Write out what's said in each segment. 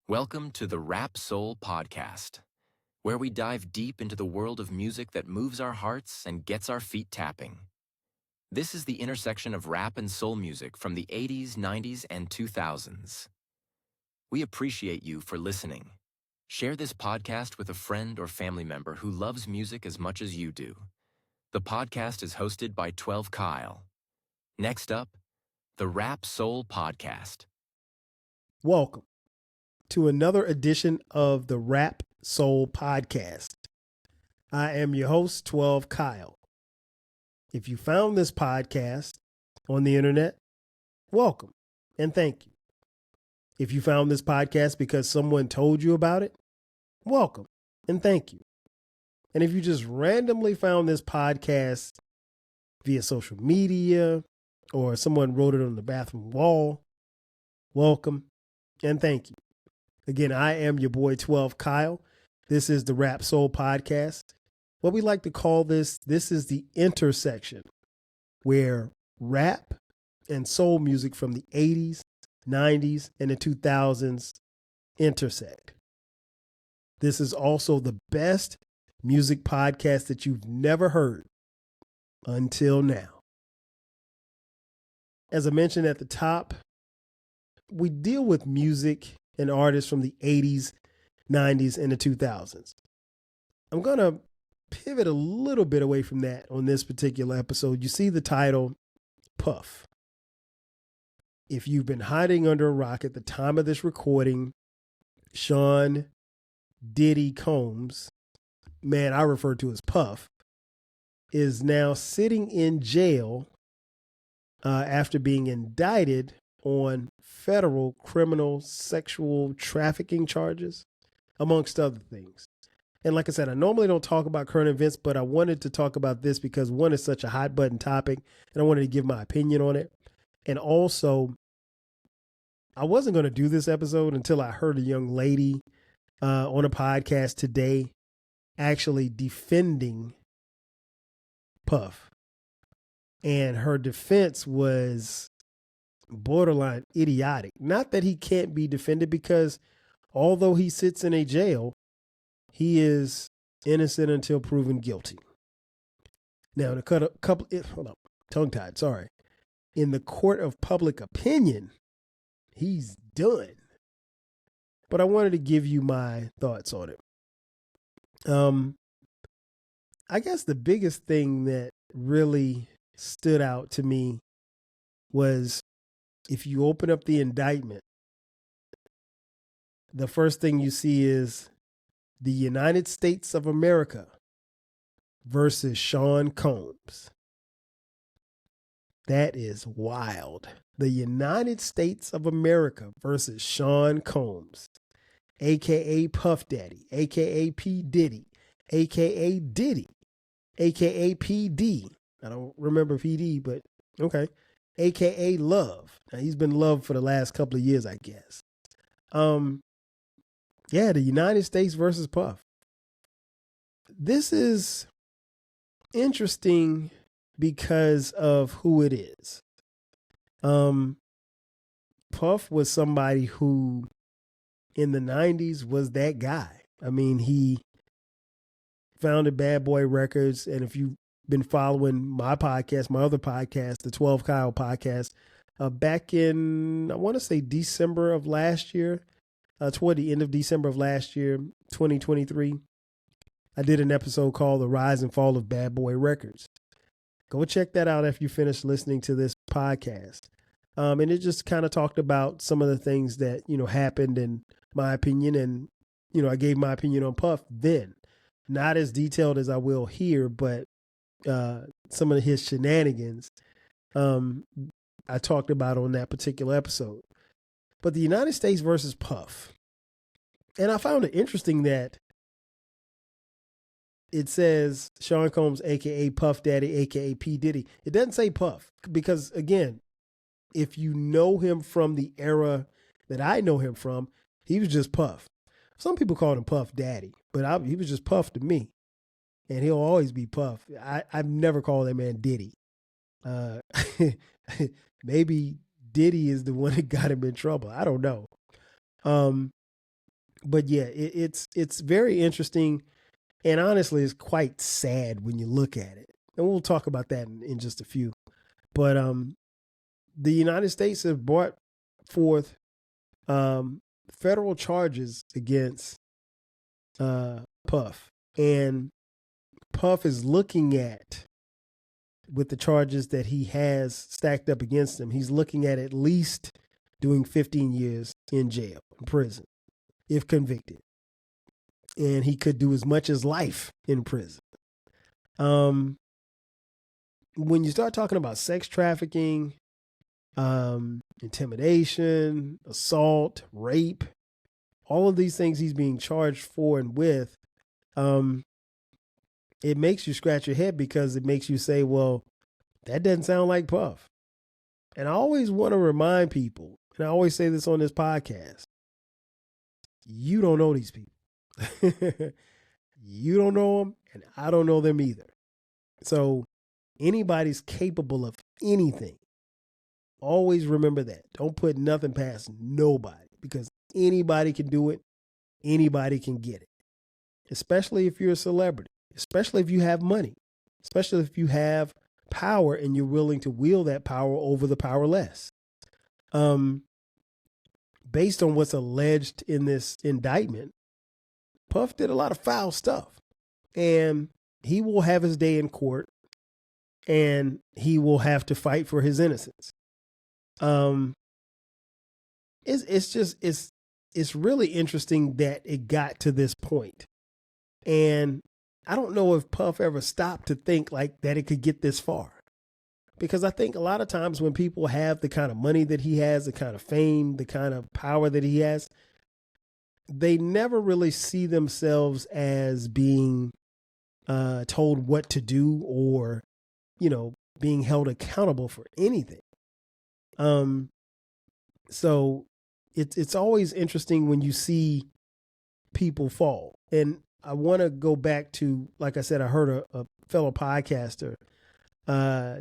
Welcome to the Rap Soul Podcast, where we dive deep into the world of music that moves our hearts and gets our feet tapping. This is the intersection of rap and soul music from the 80s, 90s, and 2000s. We appreciate you for listening. Share this podcast with a friend or family member who loves music as much as you do. The podcast is hosted by 12 Kyle. Next up, the Rap Soul Podcast. Welcome to another edition of the Rap Soul Podcast. I am your host, 12 Kyle. If you found this podcast on the internet, welcome and thank you. If you found this podcast because someone told you about it, welcome and thank you. And if you just randomly found this podcast via social media or someone wrote it on the bathroom wall, welcome and thank you. Again, I am your boy 12 Kyle. This is the Rap Soul Podcast. What we like to call this is the intersection where rap and soul music from the 80s, 90s, and the 2000s intersect. This is also the best music podcast that you've never heard until now. As I mentioned at the top, we deal with music and artists from the 80s, 90s, and the 2000s. I'm going to pivot a little bit away from that on this particular episode. You see the title, Puff. If you've been hiding under a rock at the time of this recording, Sean Diddy Combs, man I refer to as Puff, is now sitting in jail after being indicted on federal criminal sexual trafficking charges, amongst other things. And like I said, I normally don't talk about current events, but I wanted to talk about this because one is such a hot button topic and I wanted to give my opinion on it. And also, I wasn't going to do this episode until I heard a young lady on a podcast today actually defending Puff. And her defense was borderline idiotic. Not that he can't be defended, because although he sits in a jail, he is innocent until proven guilty. Now, in tongue-tied, sorry. In the court of public opinion, he's done. But I wanted to give you my thoughts on it. I guess the biggest thing that really stood out to me was, if you open up the indictment, the first thing you see is the United States of America versus Sean Combs. That is wild. The United States of America versus Sean Combs, a.k.a. Puff Daddy, a.k.a. P. Diddy, a.k.a. Diddy, a.k.a. P.D. I don't remember P.D., but okay. A.k.a. Love. Now, he's been loved for the last couple of years, I guess. Yeah, the United States versus Puff. This is interesting because of who it is. Puff was somebody who, in the 90s, was that guy. I mean, he founded Bad Boy Records, and if you've been following my podcast, my other podcast, the 12 Kyle podcast, back in, I want to say December of last year, toward the end of December of last year, 2023, I did an episode called The Rise and Fall of Bad Boy Records. Go check that out after you finish listening to this podcast. And it just kind of talked about some of the things that, happened in my opinion. And, I gave my opinion on Puff then. Not as detailed as I will here, but some of his shenanigans I talked about on that particular episode. But the United States versus Puff. And I found it interesting that it says Sean Combs, a.k.a. Puff Daddy, a.k.a. P. Diddy. It doesn't say Puff because, again, if you know him from the era that I know him from, he was just Puff. Some people called him Puff Daddy, but he was just Puff to me. And he'll always be Puff. I've never called that man Diddy. Maybe Diddy is the one that got him in trouble. I don't know. But yeah, it's very interesting, and honestly, it's quite sad when you look at it. And we'll talk about that in just a few. But the United States have brought forth federal charges against Puff, and Puff is looking at, with the charges that he has stacked up against him, he's looking at least doing 15 years in jail, in prison, if convicted. And he could do as much as life in prison. When you start talking about sex trafficking, intimidation, assault, rape, all of these things he's being charged for and with, it makes you scratch your head, because it makes you say, well, that doesn't sound like Puff. And I always want to remind people, and I always say this on this podcast, you don't know these people. You don't know them, and I don't know them either. So anybody's capable of anything. Always remember that. Don't put nothing past nobody, because anybody can do it. Anybody can get it. Especially if you're a celebrity, especially if you have money, especially if you have power and you're willing to wield that power over the powerless. Based on what's alleged in this indictment, Puff did a lot of foul stuff, and he will have his day in court, and he will have to fight for his innocence. It's really interesting that it got to this point. And I don't know if Puff ever stopped to think like that it could get this far. Because I think a lot of times when people have the kind of money that he has, the kind of fame, the kind of power that he has, they never really see themselves as being told what to do, or, being held accountable for anything. So it's always interesting when you see people fall. And I want to go back to, like I said, I heard a fellow podcaster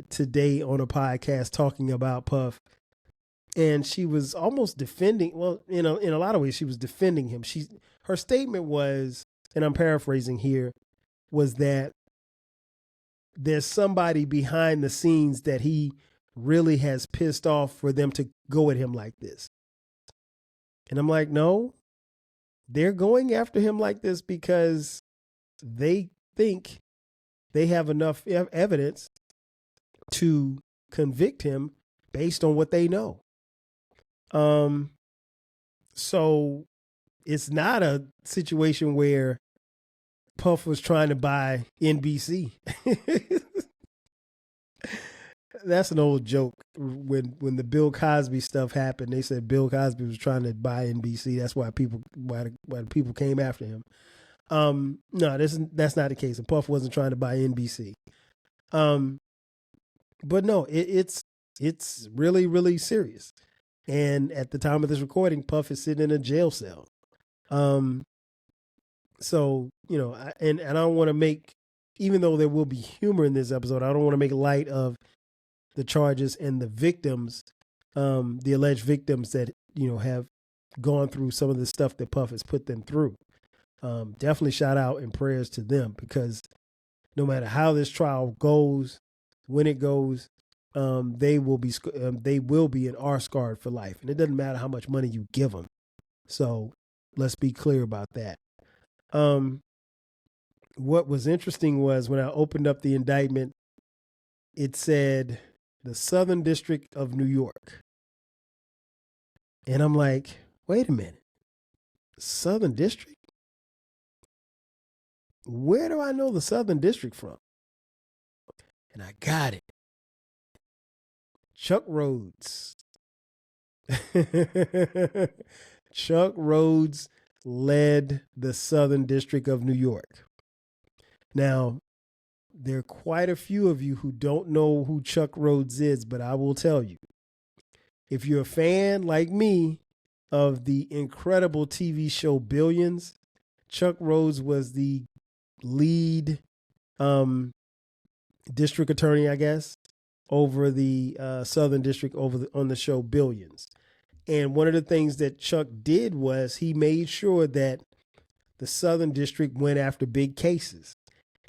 today on a podcast talking about Puff, and she was almost defending, well, in a lot of ways she was defending him. Her statement was, and I'm paraphrasing here, was that there's somebody behind the scenes that he really has pissed off for them to go at him like this. And I'm like, no, they're going after him like this because they think they have enough evidence to convict him based on what they know. So it's not a situation where Puff was trying to buy NBC. That's an old joke. When the Bill Cosby stuff happened, they said Bill Cosby was trying to buy NBC. That's why the people came after him. No, that's not the case. And Puff wasn't trying to buy NBC. But no, it's really, really serious. And at the time of this recording, Puff is sitting in a jail cell. So, I don't want to make, even though there will be humor in this episode, I don't want to make light of the charges and the victims, the alleged victims that, have gone through some of the stuff that Puff has put them through. Definitely shout out and prayers to them, because no matter how this trial goes, when it goes, they will be and are scarred for life. And it doesn't matter how much money you give them. So let's be clear about that. What was interesting was when I opened up the indictment, it said the Southern District of New York. And I'm like, wait a minute, Southern District? Where do I know the Southern District from? And I got it. Chuck Rhodes. Chuck Rhodes led the Southern District of New York. Now, there are quite a few of you who don't know who Chuck Rhodes is, but I will tell you. If you're a fan like me of the incredible TV show Billions, Chuck Rhodes was the lead district attorney, I guess, over the Southern District on the show Billions. And one of the things that Chuck did was he made sure that the Southern District went after big cases,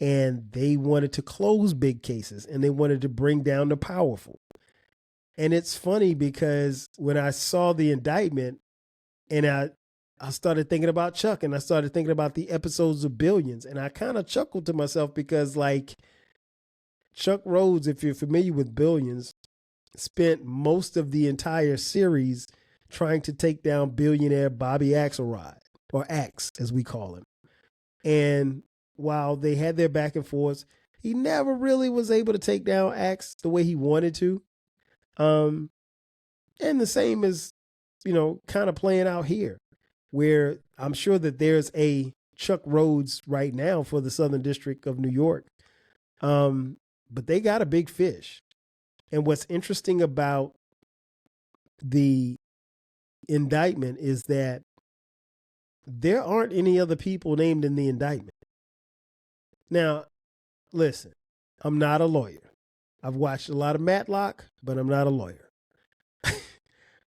and they wanted to close big cases, and they wanted to bring down the powerful. And it's funny because when I saw the indictment and I started thinking about Chuck, and I started thinking about the episodes of Billions, and I kind of chuckled to myself because, like, Chuck Rhodes, if you're familiar with Billions, spent most of the entire series trying to take down billionaire Bobby Axelrod, or Axe as we call him. And while they had their back and forth, he never really was able to take down Axe the way he wanted to. And the same is, kind of playing out here, where I'm sure that there's a Chuck Rhodes right now for the Southern District of New York. But they got a big fish. And what's interesting about the indictment is that there aren't any other people named in the indictment. Now, listen, I'm not a lawyer. I've watched a lot of Matlock, but I'm not a lawyer.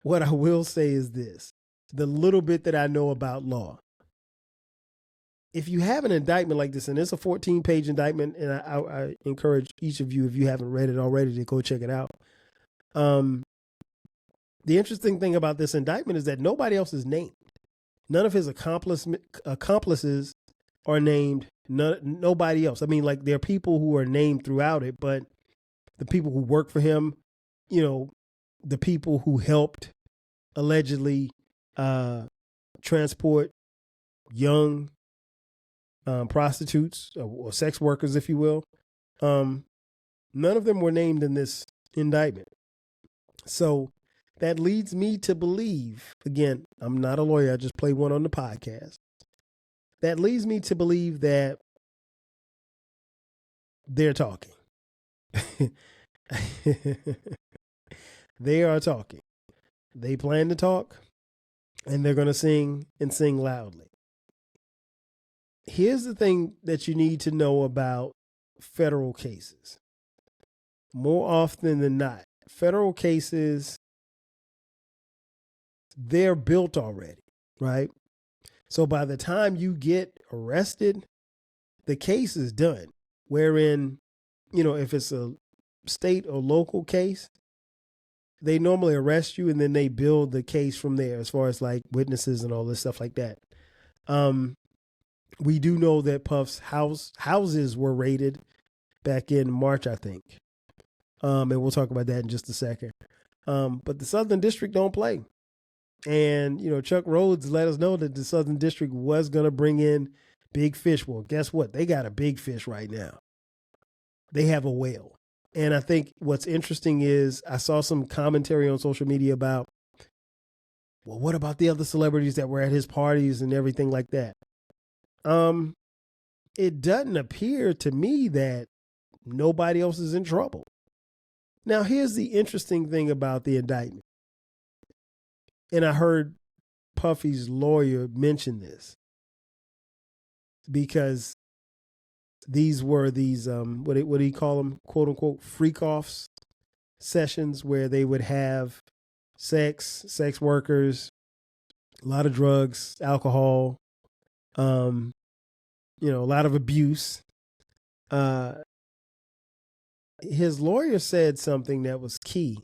What I will say is this: the little bit that I know about law, if you have an indictment like this, and it's a 14-page indictment, and I encourage each of you, if you haven't read it already, to go check it out. The interesting thing about this indictment is that nobody else is named. None of his accomplices are named. Nobody else. I mean, like, there are people who are named throughout it, but the people who work for him, the people who helped allegedly transport young prostitutes or sex workers, if you will, none of them were named in this indictment. So that leads me to believe, again, I'm not a lawyer, I just play one on the podcast. That leads me to believe that they're talking. They are talking. They plan to talk, and they're going to sing and sing loudly. Here's the thing that you need to know about federal cases. More often than not, federal cases, they're built already, right? So by the time you get arrested, the case is done. Wherein, if it's a state or local case, they normally arrest you and then they build the case from there as far as like witnesses and all this stuff like that. We do know that Puff's houses were raided back in March, I think. And we'll talk about that in just a second. But the Southern District don't play. And, Chuck Rhodes let us know that the Southern District was going to bring in big fish. Well, guess what? They got a big fish right now. They have a whale. And I think what's interesting is I saw some commentary on social media about, well, what about the other celebrities that were at his parties and everything like that? It doesn't appear to me that nobody else is in trouble. Now, here's the interesting thing about the indictment. And I heard Puffy's lawyer mention this because these were what do you call them, quote unquote, freak-offs sessions where they would have sex workers, a lot of drugs, alcohol, a lot of abuse. His lawyer said something that was key.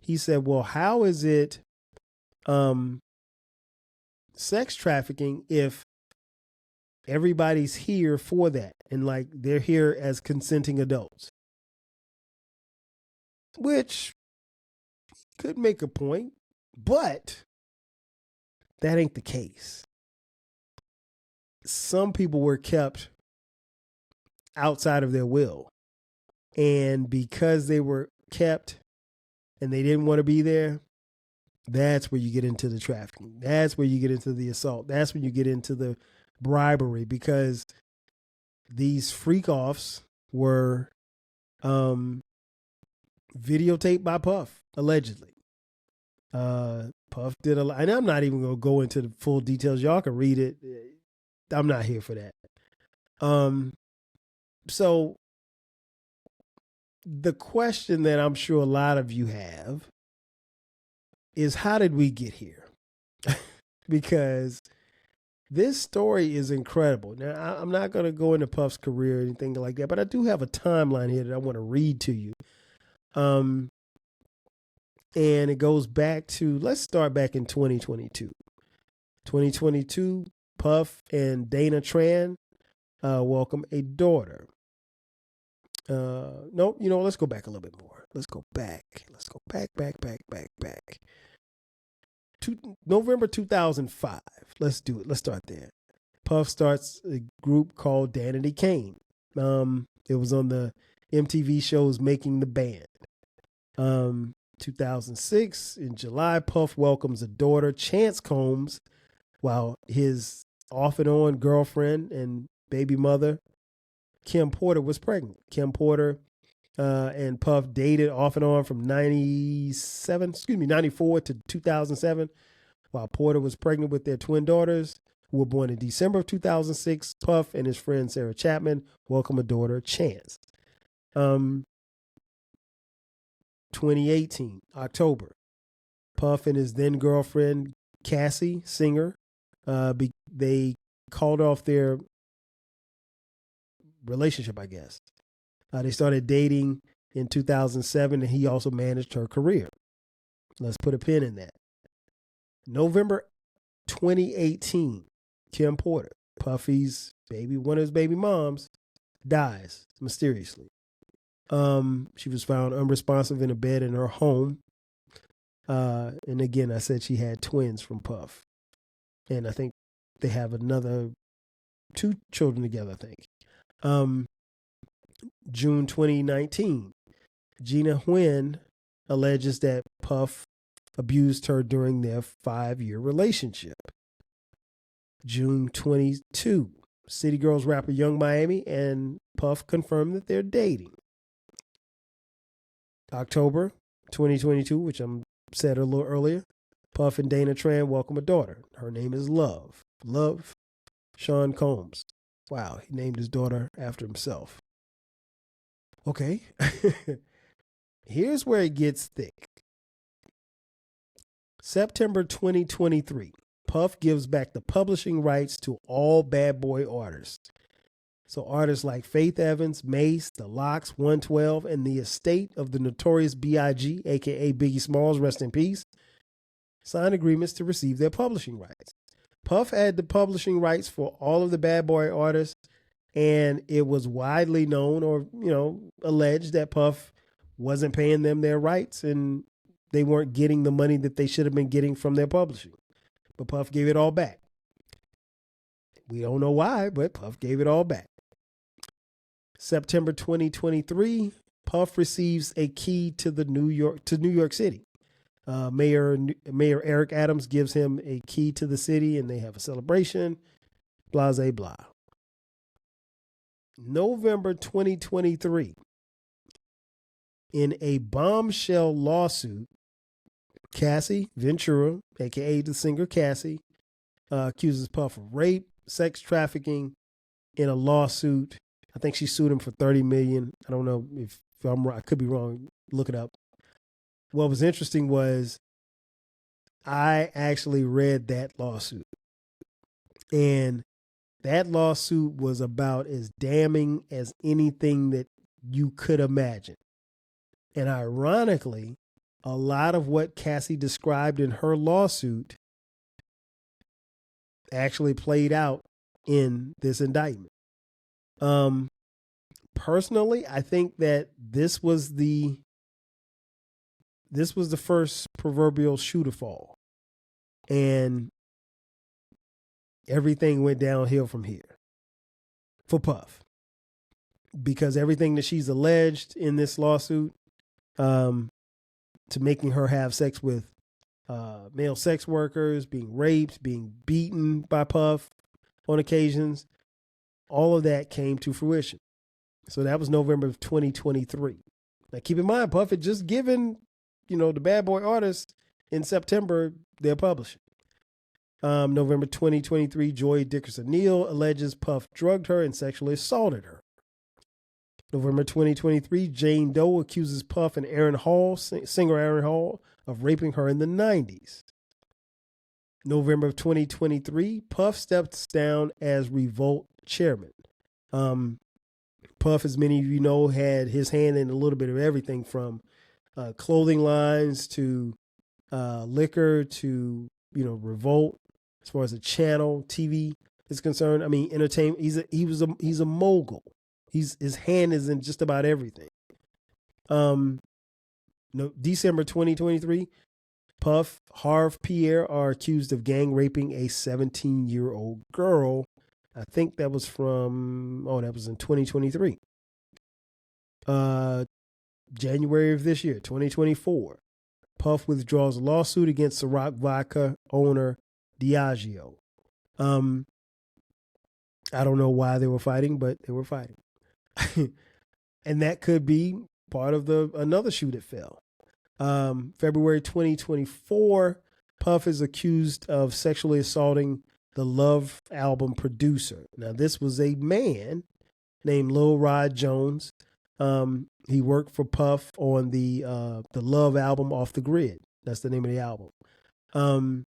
He said, well, how is it sex trafficking if everybody's here for that and like they're here as consenting adults? Which could make a point, but that ain't the case. Some people were kept outside of their will, and because they were kept and they didn't want to be there, that's where you get into the trafficking. That's where you get into the assault. That's when you get into the bribery, because these freak-offs were videotaped by Puff, allegedly. Puff did a lot, and I'm not even going to go into the full details. Y'all can read it. I'm not here for that. So the question that I'm sure a lot of you have is how did we get here? Because this story is incredible. Now, I'm not going to go into Puff's career or anything like that, but I do have a timeline here that I want to read to you. And it goes back to, let's start back in 2022. 2022, Puff and Dana Tran welcome a daughter. No, let's go back a little bit more. Let's go back. November 2005. Let's do it. Let's start there. Puff starts a group called Danity Kane. It was on the MTV shows Making the Band. 2006, in July, Puff welcomes a daughter, Chance Combs, while his off and on girlfriend and baby mother, Kim Porter, was pregnant. Kim Porter and Puff dated off and on from 94 to 2007, while Porter was pregnant with their twin daughters, who were born in December of 2006. Puff and his friend Sarah Chapman welcome a daughter, Chance. 2018, October, Puff and his then girlfriend, Cassie, singer, they called off their relationship, I guess. They started dating in 2007, and he also managed her career. Let's put a pin in that. November 2018, Kim Porter, Puffy's one of his baby moms, dies mysteriously. She was found unresponsive in a bed in her home. And again, I said she had twins from Puff. And I think they have another 2 children together, I think. June 2019, Gina Huynh alleges that Puff abused her during their 5-year relationship. June 22, City Girls rapper Young Miami and Puff confirmed that they're dating. October 2022, which I said a little earlier, Puff and Dana Tran welcome a daughter. Her name is Love Sean Combs. Wow, he named his daughter after himself. Okay. Here's where it gets thick. September 2023, Puff gives back the publishing rights to all Bad Boy artists. So artists like Faith Evans, Mace, The Lox, 112, and the estate of the Notorious B.I.G., a.k.a. Biggie Smalls, rest in peace, signed agreements to receive their publishing rights. Puff had the publishing rights for all of the Bad Boy artists, and it was widely known or, alleged that Puff wasn't paying them their rights and they weren't getting the money that they should have been getting from their publishing. But Puff gave it all back. We don't know why, but Puff gave it all back. September 2023, Puff receives a key to New York City. Mayor Eric Adams gives him a key to the city, and they have a celebration. Blase blah. November 2023, in a bombshell lawsuit, Cassie Ventura, aka the singer Cassie, accuses Puff of rape, sex trafficking in a lawsuit. I think she sued him for $30 million. I don't know if I'm wrong. I could be wrong. Look it up. What was interesting was I actually read that lawsuit. And that lawsuit was about as damning as anything that you could imagine. And ironically, a lot of what Cassie described in her lawsuit actually played out in this indictment. Personally, I think that this was the first proverbial shoe to fall, and everything went downhill from here for Puff, because everything that she's alleged in this lawsuit, to making her have sex with male sex workers, being raped, being beaten by Puff on occasions, all of that came to fruition. So that was November of 2023. Now keep in mind, Puff had just given, the Bad Boy artists in September their publishing. November 2023, Joy Dickerson-Neal alleges Puff drugged her and sexually assaulted her. November 2023, Jane Doe accuses Puff and Aaron Hall, singer Aaron Hall, of raping her in the 90s. November of 2023, Puff steps down as Revolt chairman. Puff, as many of you know, had his hand in a little bit of everything from clothing lines to liquor to, Revolt, as far as a channel, TV is concerned. I mean, entertainment. He's a mogul. His hand is in just about everything. December 2023, Puff, Harv Pierre are accused of gang raping a 17-year-old girl. I think that was that was in 2023. January of this year, 2024, Puff withdraws a lawsuit against Ciroc Vodka owner Diageo. I don't know why they were fighting, but they were fighting. And that could be part of another shoe that fell. February 2024, Puff is accused of sexually assaulting the Love album producer. Now, this was a man named Lil Rod Jones. He worked for Puff on the Love album, Off the Grid. That's the name of the album. And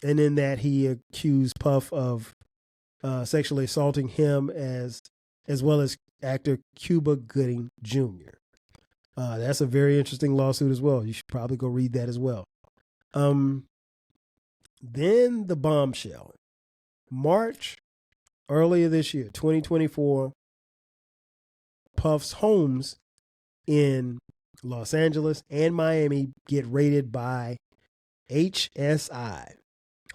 in that, he accused Puff of sexually assaulting him as well as actor Cuba Gooding Jr. That's a very interesting lawsuit as well. You should probably go read that as well. Then the bombshell. March, earlier this year, 2024, Puff's homes in Los Angeles and Miami get raided by HSI,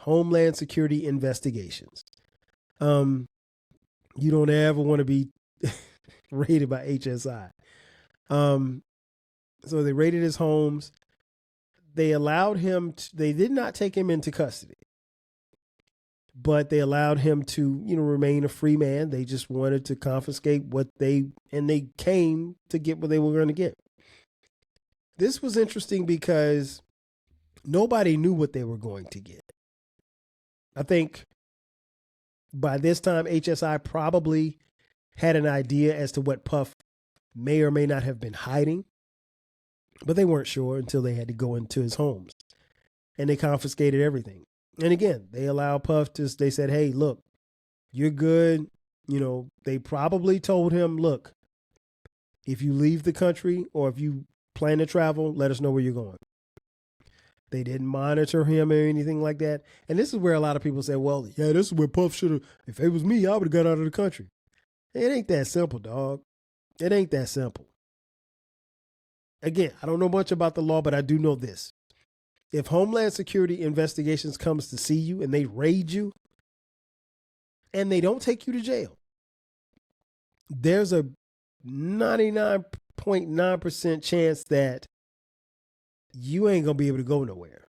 Homeland Security Investigations. You don't ever want to be raided by HSI. So they raided his homes. They allowed him they did not take him into custody, but they allowed him to, remain a free man. They just wanted to confiscate and they came to get what they were going to get. This was interesting because nobody knew what they were going to get. I think by this time, HSI probably had an idea as to what Puff may or may not have been hiding, but they weren't sure until they had to go into his homes, and they confiscated everything. And again, they allowed Puff they said, hey, look, you're good. They probably told him, look, if you leave the country or if you plan to travel, let us know where you're going. They didn't monitor him or anything like that. And this is where a lot of people say, well, yeah, this is where Puff should have, if it was me, I would have got out of the country. It ain't that simple, dog. It ain't that simple. Again, I don't know much about the law, but I do know this. If Homeland Security Investigations comes to see you and they raid you and they don't take you to jail, there's a 99.9% chance that you ain't going to be able to go nowhere,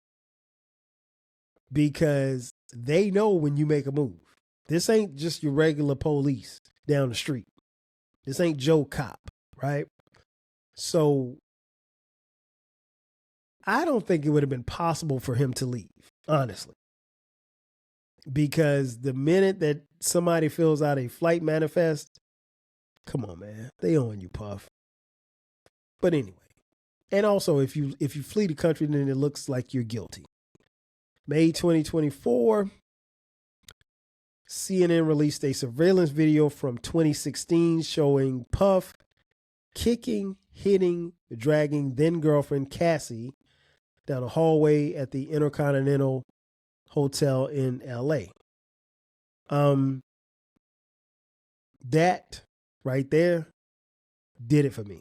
because they know when you make a move. This ain't just your regular police down the street. This ain't Joe Cop, right? So I don't think it would have been possible for him to leave, honestly, because the minute that somebody fills out a flight manifest, come on, man, they own you, Puff. But anyway, and also if you flee the country, then it looks like you're guilty. May 2024, CNN released a surveillance video from 2016 showing Puff kicking, hitting, dragging then girlfriend Cassie down a hallway at the Intercontinental Hotel in LA. That right there did it for me.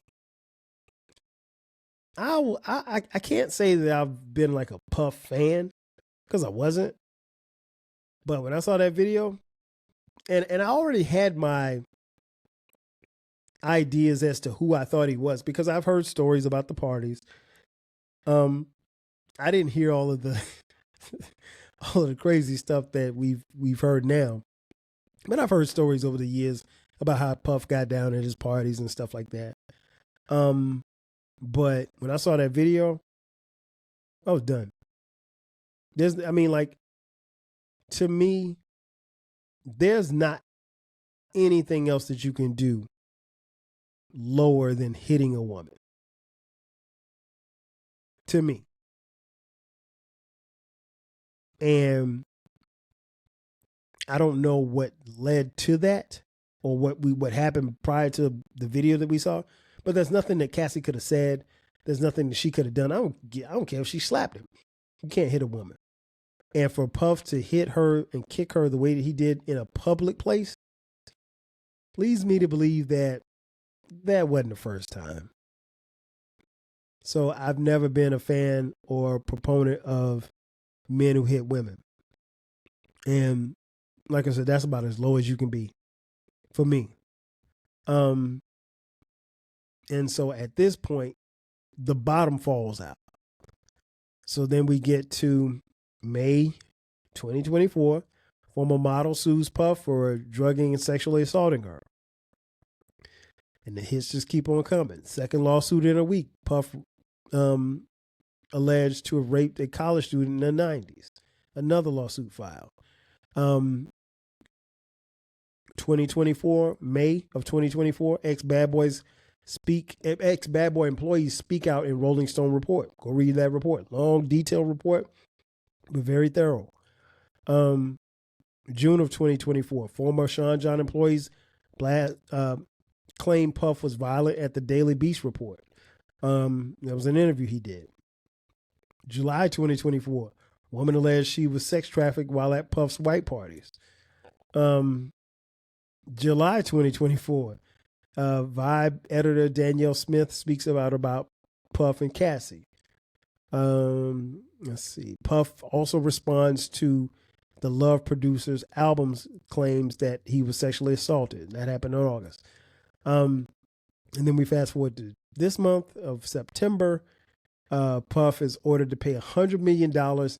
I can't say that I've been like a Puff fan, because I wasn't. But when I saw that video, and I already had my ideas as to who I thought he was, because I've heard stories about the parties. I didn't hear all of the all of the crazy stuff that we've heard now, but I've heard stories over the years about how Puff got down at his parties and stuff like that. But when I saw that video, I was done. To me, there's not anything else that you can do lower than hitting a woman. To me, And I don't know what led to that or what happened prior to the video that we saw, but there's nothing that Cassie could have said. There's nothing that she could have done. I don't care if she slapped him. You can't hit a woman. And for Puff to hit her and kick her the way that he did in a public place leads me to believe that that wasn't the first time. So I've never been a fan or proponent of men who hit women. And like I said, that's about as low as you can be for me. And so at this point, the bottom falls out. So then we get to May 2024. Former model sues Puff for drugging and sexually assaulting her. And the hits just keep on coming. Second lawsuit in a week. Puff alleged to have raped a college student in the 90s. Another lawsuit filed. 2024, May of 2024, ex-Bad Boy employees speak out in Rolling Stone report. Go read that report. Long, detailed report, but very thorough. June of 2024, former Sean John employees claimed Puff was violent at the Daily Beast report. There was an interview he did. July 2024, woman alleged she was sex trafficked while at Puff's white parties. July 2024, Vibe editor Danielle Smith speaks about Puff and Cassie. Let's see. Puff also responds to the Love Producers album's claims that he was sexually assaulted. That happened in August. And then we fast forward to this month of September. Puff is ordered to pay $100 million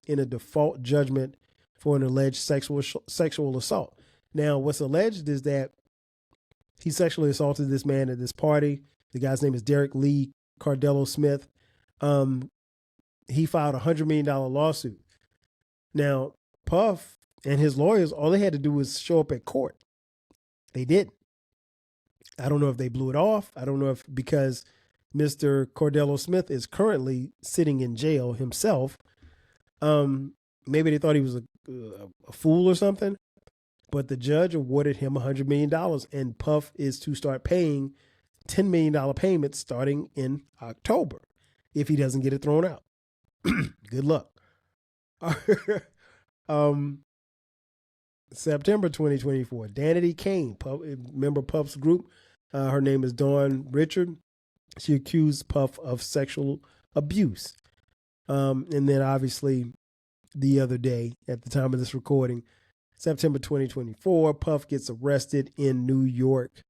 in a default judgment for an alleged sexual assault. Now, what's alleged is that he sexually assaulted this man at this party. The guy's name is Derek Lee Cardello Smith. He filed a $100 million lawsuit. Now, Puff and his lawyers, all they had to do was show up at court. They didn't. I don't know if they blew it off. I don't know if because Mr. Cardello Smith is currently sitting in jail himself. Maybe they thought he was a fool or something. But the judge awarded him $100 million, and Puff is to start paying $10 million payments starting in October if he doesn't get it thrown out. Good luck. September 2024, Danity Kane, member Puff's group. Her name is Dawn Richard. She accused Puff of sexual abuse. And then obviously the other day, at the time of this recording, September 2024, Puff gets arrested in New York.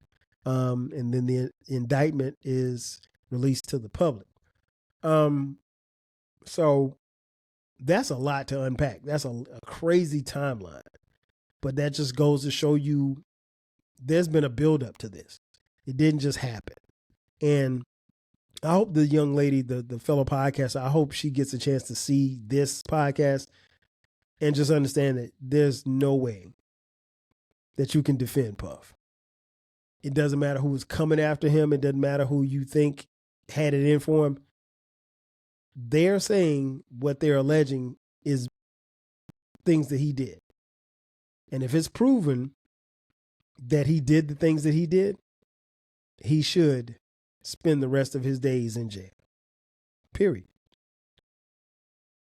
And then the indictment is released to the public. So that's a lot to unpack. That's a crazy timeline. But that just goes to show you there's been a buildup to this. It didn't just happen. And I hope the young lady, the fellow podcaster, I hope she gets a chance to see this podcast and just understand that there's no way that you can defend Puff. It doesn't matter who was coming after him. It doesn't matter who you think had it in for him. They're saying what they're alleging is things that he did. And if it's proven that he did the things that he did, he should spend the rest of his days in jail. Period.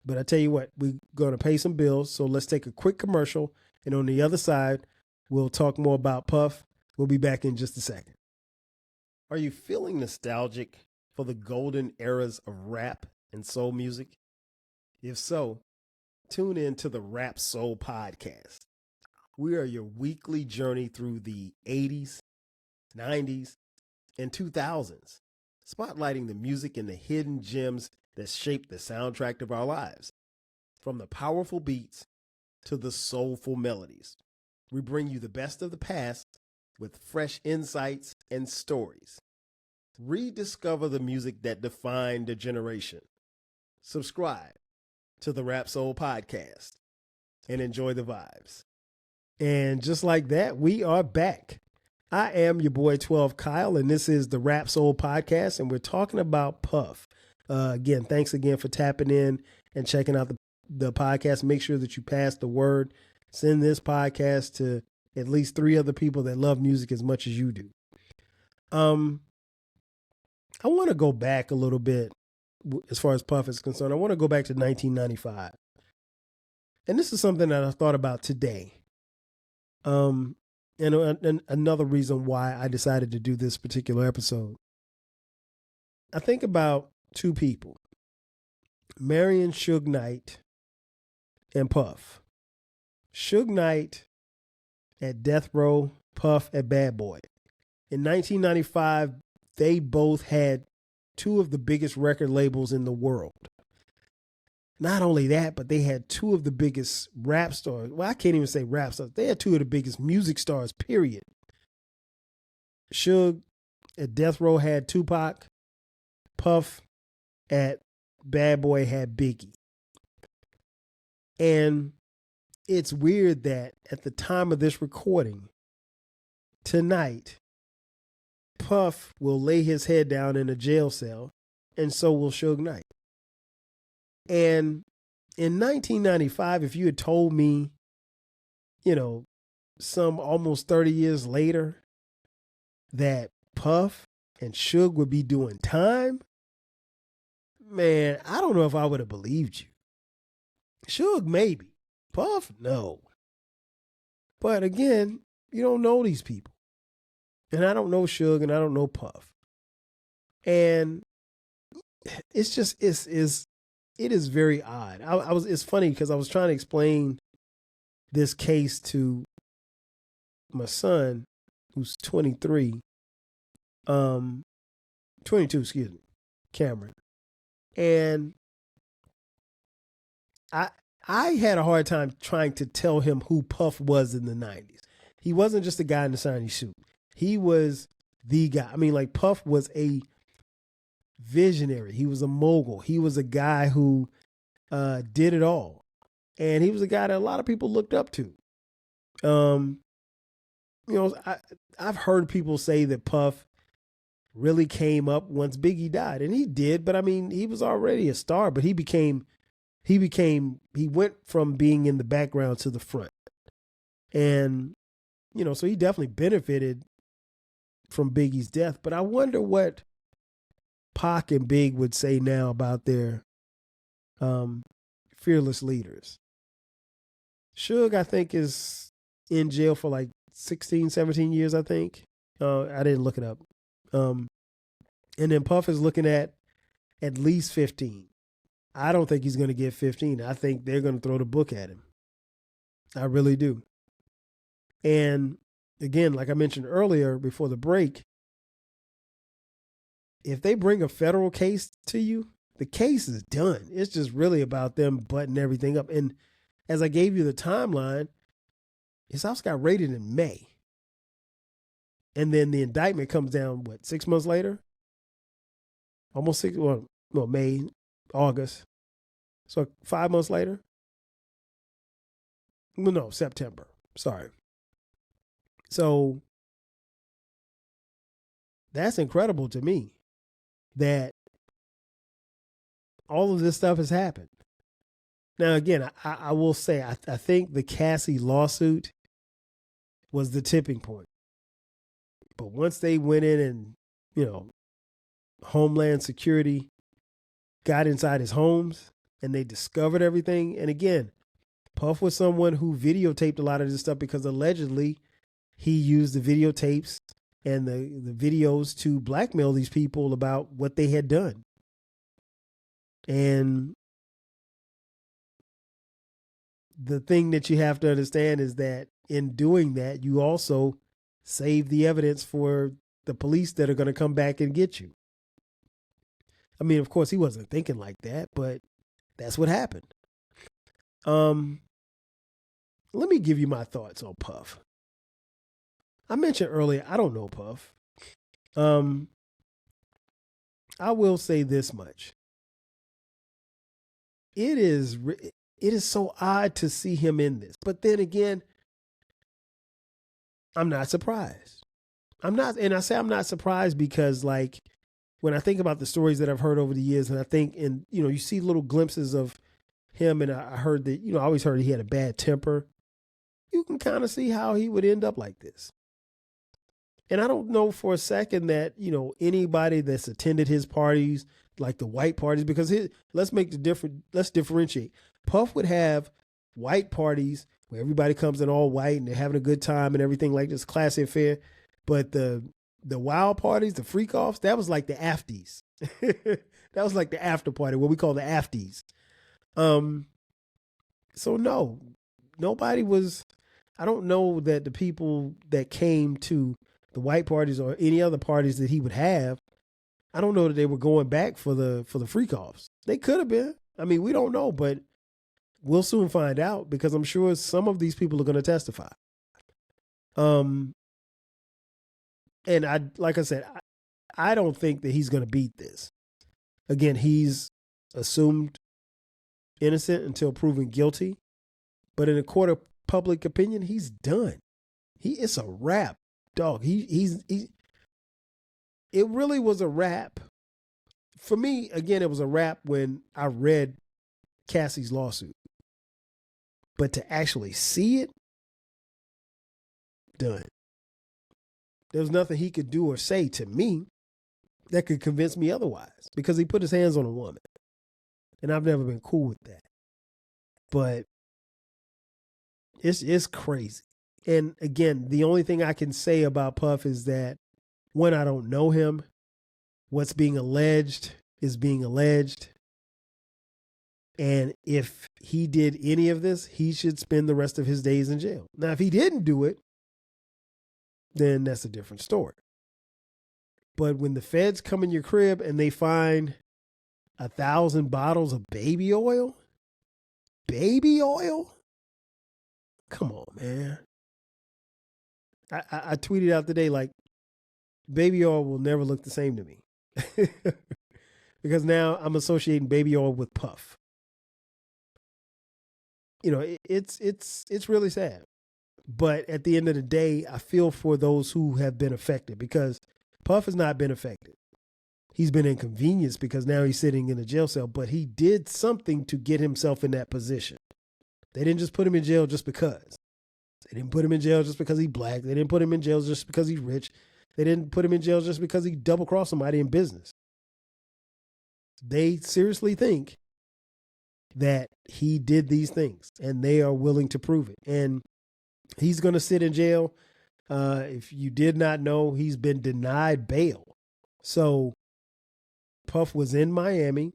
But I tell you what, we're going to pay some bills. So let's take a quick commercial. And on the other side, we'll talk more about Puff. We'll be back in just a second. Are you feeling nostalgic for the golden eras of rap and soul music? If so, tune in to the Rap Soul Podcast. We are your weekly journey through the 80s, 90s, and 2000s, spotlighting the music and the hidden gems that shaped the soundtrack of our lives. From the powerful beats to the soulful melodies, we bring you the best of the past with fresh insights and stories. Rediscover the music that defined a generation. Subscribe to the Rap Soul Podcast and enjoy the vibes. And just like that, we are back. I am your boy 12 Kyle, and this is the Rap Soul Podcast, and we're talking about Puff. Again, thanks again for tapping in and checking out the podcast, make sure that you pass the word. Send this podcast to at least 3 other people that love music as much as you do. I want to go back a little bit as far as Puff is concerned. I want to go back to 1995. And this is something that I thought about today. And another reason why I decided to do this particular episode. I think about 2 people, Marion Suge Knight and Puff. Suge Knight at Death Row, Puff at Bad Boy. In 1995, they both had 2 of the biggest record labels in the world. Not only that, but they had 2 of the biggest rap stars. Well, I can't even say rap stars. They had 2 of the biggest music stars, period. Suge at Death Row had Tupac. Puff at Bad Boy had Biggie. And it's weird that at the time of this recording, tonight, Puff will lay his head down in a jail cell, and so will Suge Knight. And in 1995, if you had told me, some almost 30 years later, that Puff and Suge would be doing time, man, I don't know if I would have believed you. Suge, maybe. Puff, no. But again, you don't know these people. And I don't know Suge and I don't know Puff. And it's just, it is very odd. It's funny because I was trying to explain this case to my son, who's 22, Cameron. And I had a hard time trying to tell him who Puff was in the 90s. He wasn't just a guy in a shiny suit. He was the guy. I mean, like, Puff was a visionary. He was a mogul. He was a guy who did it all. And he was a guy that a lot of people looked up to. I've heard people say that Puff really came up once Biggie died, and he did, but I mean, he was already a star, but he went from being in the background to the front. And, so he definitely benefited from Biggie's death, but I wonder what Pac and Big would say now about their fearless leaders. Suge, I think, is in jail for like 16, 17 years, I think. I didn't look it up. And then Puff is looking at least 15. I don't think he's going to get 15. I think they're going to throw the book at him. I really do. And again, like I mentioned earlier before the break, if they bring a federal case to you, the case is done. It's just really about them buttoning everything up. And as I gave you the timeline, his house got raided in May. And then the indictment comes down, 6 months later? Almost 6, May, August. So 5 months later? No, September. Sorry. So that's incredible to me that all of this stuff has happened. Now, again, I will say, I think the Cassie lawsuit was the tipping point. But once they went in and, Homeland Security got inside his homes and they discovered everything. And again, Puff was someone who videotaped a lot of this stuff because allegedly he used the videotapes and the videos to blackmail these people about what they had done. And the thing that you have to understand is that in doing that, you also save the evidence for the police that are going to come back and get you. I mean, of course, he wasn't thinking like that, but that's what happened. Let me give you my thoughts on Puff. I mentioned earlier, I don't know Puff. I will say this much. It is so odd to see him in this. But then again, I'm not surprised. I'm not surprised because, like, when I think about the stories that I've heard over the years, and I think, you see little glimpses of him, and I heard that, I always heard he had a bad temper. You can kind of see how he would end up like this. And I don't know for a second that, anybody that's attended his parties, like the white parties, because let's differentiate. Puff would have white parties where everybody comes in all white and they're having a good time and everything like this, classy affair. But the wild parties, the freak offs, that was like the afties. That was like the after party, what we call the afties. So no, nobody was. I don't know that the people that came to the white parties or any other parties that he would have, I don't know that they were going back for the freak offs. They could have been. I mean, we don't know, but we'll soon find out, because I'm sure some of these people are going to testify. And like I said, I don't think that he's going to beat this. Again, he's assumed innocent until proven guilty, but in a court of public opinion, he's done. It's a wrap, dog. It really was a wrap. For me, again, it was a wrap when I read Cassie's lawsuit. But to actually see it, done. There was nothing he could do or say to me that could convince me otherwise, because he put his hands on a woman. And I've never been cool with that. But it's crazy. And again, the only thing I can say about Puff is that, one, I don't know him. What's being alleged is being alleged. And if he did any of this, he should spend the rest of his days in jail. Now, if he didn't do it, then that's a different story. But when the feds come in your crib and they find 1,000 bottles of baby oil, come on, man. I tweeted out today, like, baby oil will never look the same to me. Because now I'm associating baby oil with Puff. It's really sad. But at the end of the day, I feel for those who have been affected, because Puff has not been affected. He's been inconvenienced because now he's sitting in a jail cell, but he did something to get himself in that position. They didn't just put him in jail just because. They didn't put him in jail just because he's black. They didn't put him in jail just because he's rich. They didn't put him in jail just because he double-crossed somebody in business. They seriously think that he did these things, and they are willing to prove it. And he's going to sit in jail. If you did not know, he's been denied bail. So Puff was in Miami,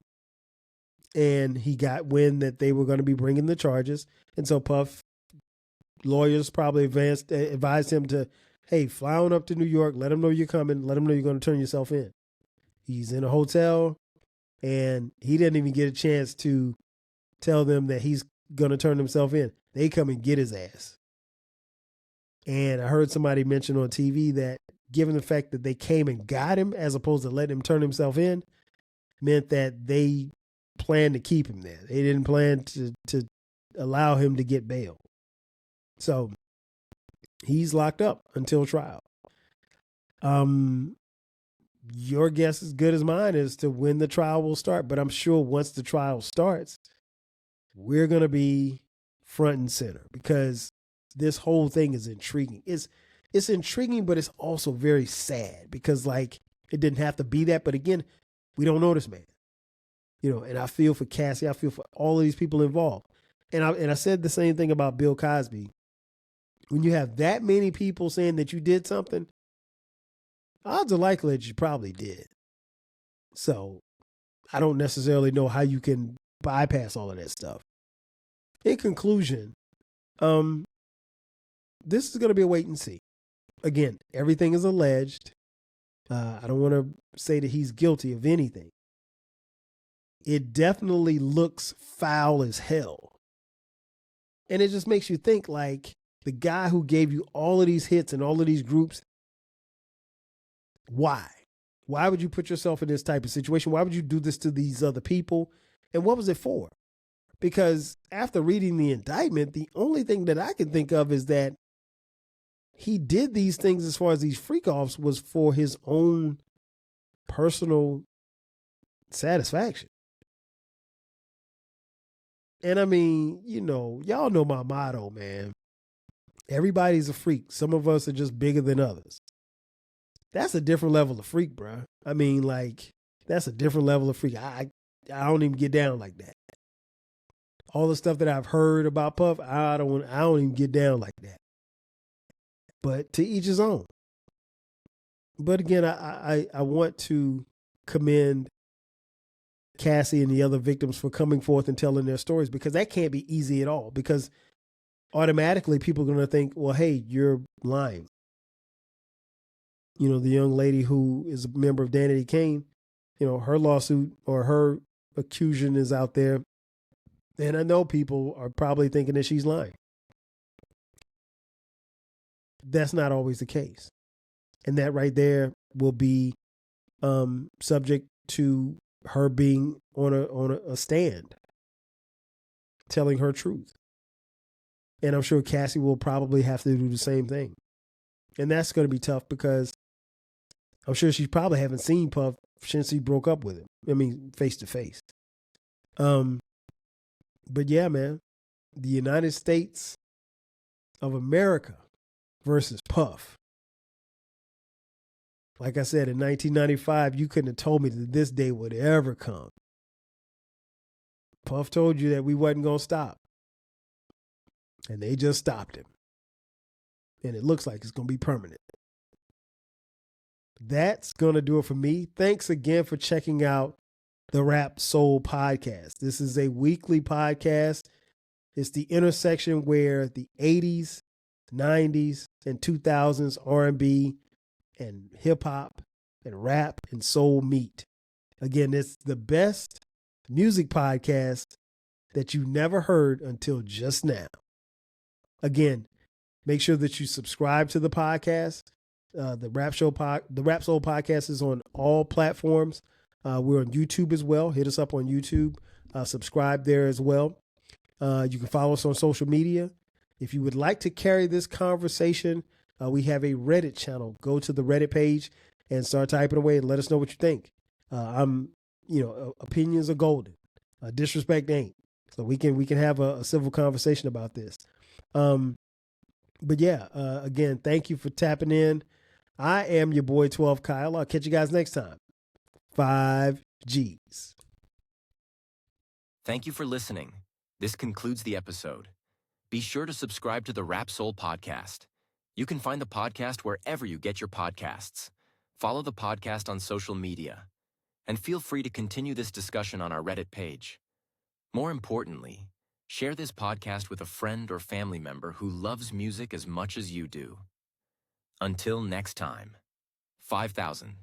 and he got wind that they were going to be bringing the charges. And so Puff lawyers probably advised him to, hey, fly on up to New York, let him know you're coming, let him know you're going to turn yourself in. He's in a hotel, and he didn't even get a chance to tell them that he's going to turn himself in. They come and get his ass. And I heard somebody mention on TV that, given the fact that they came and got him as opposed to letting him turn himself in, meant that they planned to keep him there. They didn't plan to allow him to get bail. So he's locked up until trial. Your guess is as good as mine as to when the trial will start. But I'm sure once the trial starts, we're going to be front and center, because this whole thing is intriguing. It's intriguing, but it's also very sad, because, like, it didn't have to be that. But again, we don't know this man, and I feel for Cassie. I feel for all of these people involved. And I said the same thing about Bill Cosby. When you have that many people saying that you did something, odds are likely that you probably did. So I don't necessarily know how you can bypass all of that stuff. In conclusion, this is going to be a wait and see. Again, everything is alleged. I don't want to say that he's guilty of anything. It definitely looks foul as hell. And it just makes you think, like, the guy who gave you all of these hits and all of these groups, why? Why would you put yourself in this type of situation? Why would you do this to these other people? And what was it for? Because after reading the indictment, the only thing that I can think of is that he did these things, as far as these freak-offs, was for his own personal satisfaction. And I mean, y'all know my motto, man. Everybody's a freak. Some of us are just bigger than others. That's a different level of freak, bro. I mean, like, that's a different level of freak. I don't even get down like that. All the stuff that I've heard about Puff, I don't even get down like that. But to each his own. But again, I want to commend Cassie and the other victims for coming forth and telling their stories, because that can't be easy at all, because automatically people are going to think, well, hey, you're lying. The young lady who is a member of Danity Kane, her lawsuit or her accusation is out there. And I know people are probably thinking that she's lying. That's not always the case. And that right there will be subject to her being on a stand, telling her truth. And I'm sure Cassie will probably have to do the same thing. And that's going to be tough, because I'm sure she probably haven't seen Puff since he broke up with him. I mean, face to face. But yeah, man, the United States of America versus Puff. Like I said, in 1995, you couldn't have told me that this day would ever come. Puff told you that we wasn't going to stop. And they just stopped him. And it looks like it's going to be permanent. That's going to do it for me. Thanks again for checking out the Rap Soul Podcast. This is a weekly podcast. It's the intersection where the 80s, 90s, and 2000s R&B and hip hop and rap and soul meet. Again, it's the best music podcast that you never heard until just now. Again, make sure that you subscribe to the podcast. The Rap Soul Podcast is on all platforms. We're on YouTube as well. Hit us up on YouTube. Subscribe there as well. You can follow us on social media. If you would like to carry this conversation, we have a Reddit channel. Go to the Reddit page and start typing away and let us know what you think. Opinions are golden. Disrespect ain't. So we can have a civil conversation about this. But yeah, again, thank you for tapping in. I am your boy 12 Kyle. I'll catch you guys next time. 5 G's. Thank you for listening. This concludes the episode. Be sure to subscribe to the Rap Soul Podcast. You can find the podcast wherever you get your podcasts. Follow the podcast on social media. And feel free to continue this discussion on our Reddit page. More importantly, share this podcast with a friend or family member who loves music as much as you do. Until next time, 5,000.